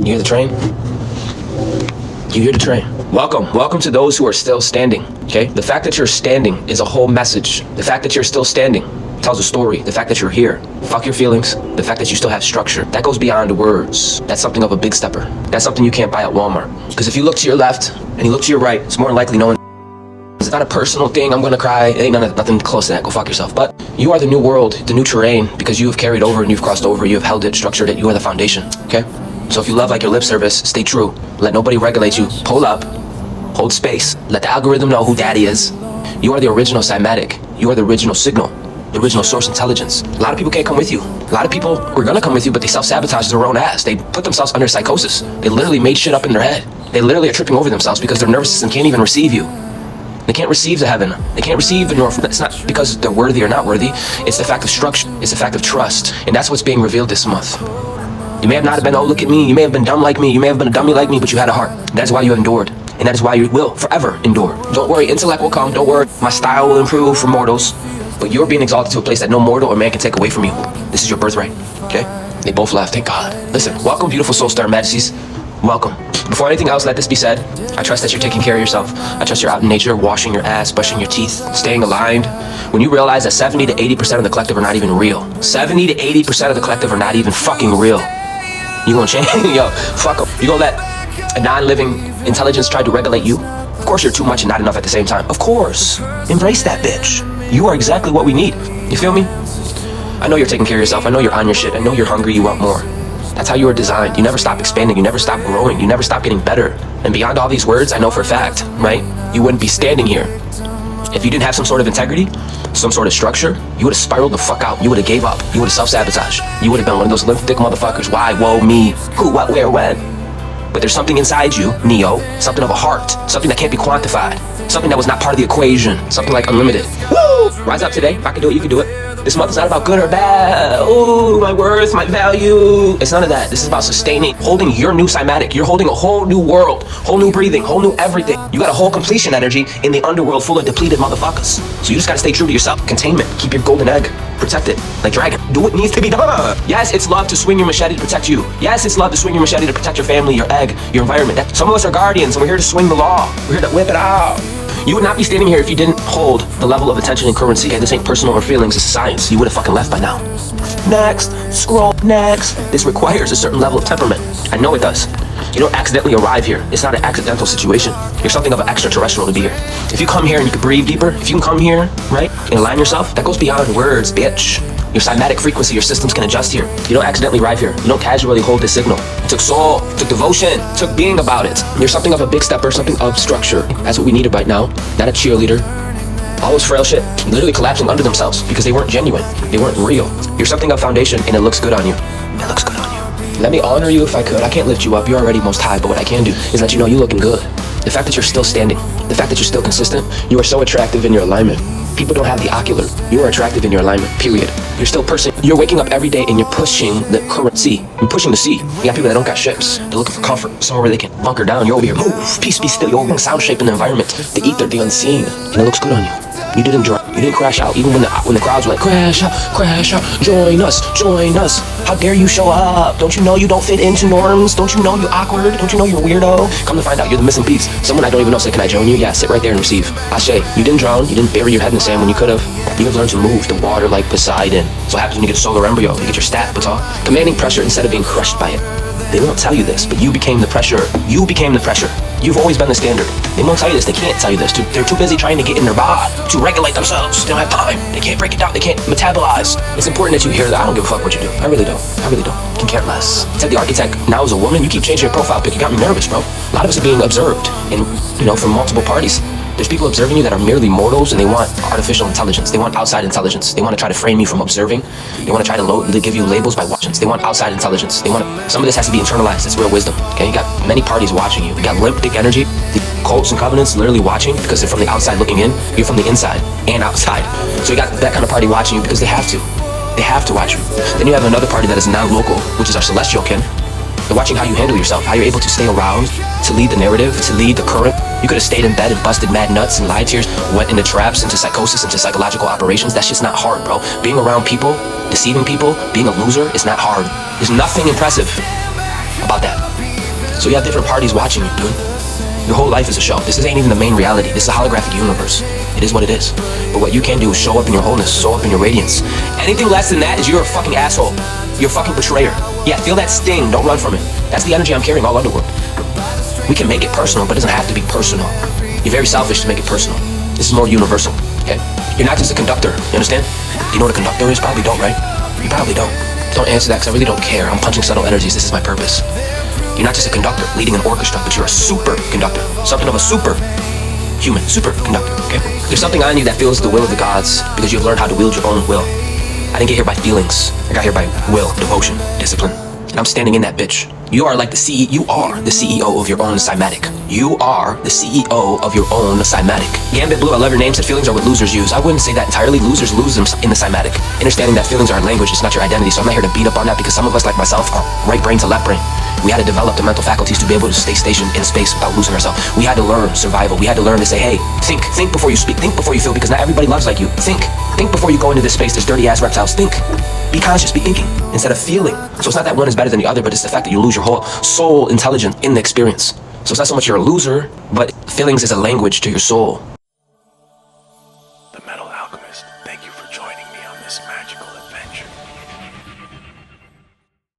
You hear the train? You hear the train? Welcome to those who are still standing, okay? The fact that you're standing is a whole message. The fact that you're still standing tells a story. The fact that you're here, fuck your feelings. The fact that you still have structure, that goes beyond words. That's something of a big stepper. That's something you can't buy at Walmart. Because if you look to your left and you look to your right, it's more than likely no one. It's not a personal thing, I'm gonna cry, it ain't nothing close to that, go fuck yourself. But you are the new world, the new terrain, because you have carried over and you've crossed over, you have held it, structured it, you are the foundation, okay? So if you love like your lip service, stay true. Let nobody regulate you. Pull up, hold space, let the algorithm know who daddy is. You are the original Somatic, you are the original signal, the original source intelligence. A lot of people can't come with you. A lot of people were gonna come with you, but they self-sabotage their own ass. They put themselves under psychosis. They literally made shit up in their head. They literally are tripping over themselves because their nervous system can't even receive you. They can't receive the heaven. They can't receive the north. It's not because they're worthy or not worthy. It's the fact of structure. It's the fact of trust. And that's what's being revealed this month. You may have not been, oh, look at me. You may have been dumb like me. You may have been a dummy like me, but you had a heart. That's why you endured. And that is why you will forever endure. Don't worry, intellect will come. Don't worry, my style will improve for mortals. But you're being exalted to a place that no mortal or man can take away from you. This is your birthright, okay? They both laughed, thank God. Listen, welcome, beautiful soul star majesties. Welcome. Before anything else, let this be said. I trust that you're taking care of yourself. I trust you're out in nature, washing your ass, brushing your teeth, staying aligned. When you realize that 70 to 80% of the collective are not even real. 70 to 80% of the collective are not even fucking real. You gonna change? Yo, fuck them. You gonna let a non-living intelligence try to regulate you? Of course you're too much and not enough at the same time. Of course. Embrace that bitch. You are exactly what we need. You feel me? I know you're taking care of yourself. I know you're on your shit. I know you're hungry. You want more. That's how you were designed. You never stop expanding. You never stop growing. You never stop getting better. And beyond all these words, I know for a fact, right? You wouldn't be standing here. If you didn't have some sort of integrity, some sort of structure, you would have spiraled the fuck out. You would have gave up. You would have self-sabotaged. You would have been one of those limp dick motherfuckers. Why, woe, me, who, what, where, when. But there's something inside you, Neo, something of a heart, something that can't be quantified, something that was not part of the equation, something like unlimited. Woo! Rise up today. If I can do it, you can do it. This month is not about good or bad. Oh, my worth, my value. It's none of that. This is about sustaining, holding your new Somatic. You're holding a whole new world, whole new breathing, whole new everything. You got a whole completion energy in the underworld full of depleted motherfuckers. So you just gotta stay true to yourself. Containment. Keep your golden egg. Protect it. Like dragon. Do what needs to be done. Yes, it's love to swing your machete to protect you. Yes, it's love to swing your machete to protect your family, your egg, your environment. Some of us are guardians and we're here to swing the law. We're here to whip it out. You would not be standing here if you didn't hold the level of attention and currency. Okay, this ain't personal or feelings, it's science. You would have fucking left by now. Next, scroll, next. This requires a certain level of temperament. I know it does. You don't accidentally arrive here. It's not an accidental situation. You're something of an extraterrestrial to be here. If you come here and you can breathe deeper, if you can come here, right, and align yourself, that goes beyond words, bitch. Your Somatic frequency, your systems can adjust here. You don't accidentally arrive here. You don't casually hold this signal. It took soul, it took devotion, it took being about it. You're something of a big stepper, something of structure. That's what we needed right now. Not a cheerleader. All this frail shit, literally collapsing under themselves because they weren't genuine. They weren't real. You're something of foundation and it looks good on you. It looks good on you. Let me honor you if I could. I can't lift you up. You're already most high, but what I can do is let you know you're looking good. The fact that you're still standing, the fact that you're still consistent, you are so attractive in your alignment. People don't have the ocular. You are attractive in your alignment, period. You're still person. You're waking up every day and you're pushing the current sea. You're pushing the sea. You got people that don't got ships. They're looking for comfort, somewhere where they can bunker down. You're over here, move, peace, be still. You're over sound shaping the environment, the ether, the unseen. And it looks good on you. You didn't drop. You didn't crash out. Even when the crowds were like, crash out, join us, join us. How dare you show up? Don't you know you don't fit into norms? Don't you know you're awkward? Don't you know you're weirdo? Come to find out, you're the missing piece. Someone I don't even know said, can I join you? Yeah, sit right there and receive. Ashe, you didn't drown. You didn't bury your head in the sand when you could have. You have learned to move the water like Poseidon. So what happens when you get a solar embryo? You get your stat, Pata. Commanding pressure instead of being crushed by it. They won't tell you this, but you became the pressure. You became the pressure. You've always been the standard. They won't tell you this. They can't tell you this. They're too busy trying to get in their body, to regulate themselves. They don't have time. They can't break it down. They can't metabolize. It's important that you hear that. I don't give a fuck what you do. I really don't. I really don't. You can care less. Said the architect now is a woman. You keep changing your profile pic. You got me nervous, bro. A lot of us are being observed, and from multiple parties. There's people observing you that are merely mortals and they want artificial intelligence. They want outside intelligence. They want to try to frame you from observing. They want to try to give you labels by watching. They want outside intelligence. Some of this has to be internalized. It's real wisdom. Okay, you got many parties watching you. You got limp dick energy. The cults and covenants literally watching because they're from the outside looking in. You're from the inside and outside. So you got that kind of party watching you because they have to. They have to watch you. Then you have another party that is non-local, which is our celestial kin. They're watching how you handle yourself, how you're able to stay aroused, to lead the narrative, to lead the current. You could have stayed in bed and busted mad nuts and lied to yours, went into traps, into psychosis, into psychological operations. That shit's not hard, bro. Being around people, deceiving people, being a loser is not hard. There's nothing impressive about that. So you have different parties watching you, dude. Your whole life is a show. This ain't even the main reality. This is a holographic universe. It is what it is. But what you can do is show up in your wholeness, show up in your radiance. Anything less than that is you're a fucking asshole. You're a fucking betrayer. Yeah, feel that sting. Don't run from it. That's the energy I'm carrying all underworld. We can make it personal, but it doesn't have to be personal. You're very selfish to make it personal. This is more universal, okay? You're not just a conductor, you understand? Do you know what a conductor is? Probably don't, right? You probably don't. Don't answer that because I really don't care. I'm punching subtle energies. This is my purpose. You're not just a conductor leading an orchestra, but you're a super conductor. Something of a super human, super conductor, okay? There's something on you that feels the will of the gods because you've learned how to wield your own will. I didn't get here by feelings. I got here by will, devotion, discipline. And I'm standing in that bitch. You are like the CEO. You are the CEO of your own Somatic. You are the CEO of your own Somatic. Gambit Blue, I love your name, said feelings are what losers use. I wouldn't say that entirely. Losers lose them in the Somatic. Understanding that feelings aren't language, it's not your identity. So I'm not here to beat up on that because some of us, like myself, are right brain to left brain. We had to develop the mental faculties to be able to stay stationed in space without losing ourselves. We had to learn survival. We had to learn to say, hey, think before you speak, think before you feel, because not everybody loves like you. Think before you go into this space. There's dirty ass reptiles. Think. Be conscious, be thinking, instead of feeling. So it's not that one is better than the other, but it's the fact that you lose your whole soul intelligence in the experience. So it's not so much you're a loser, but feelings is a language to your soul.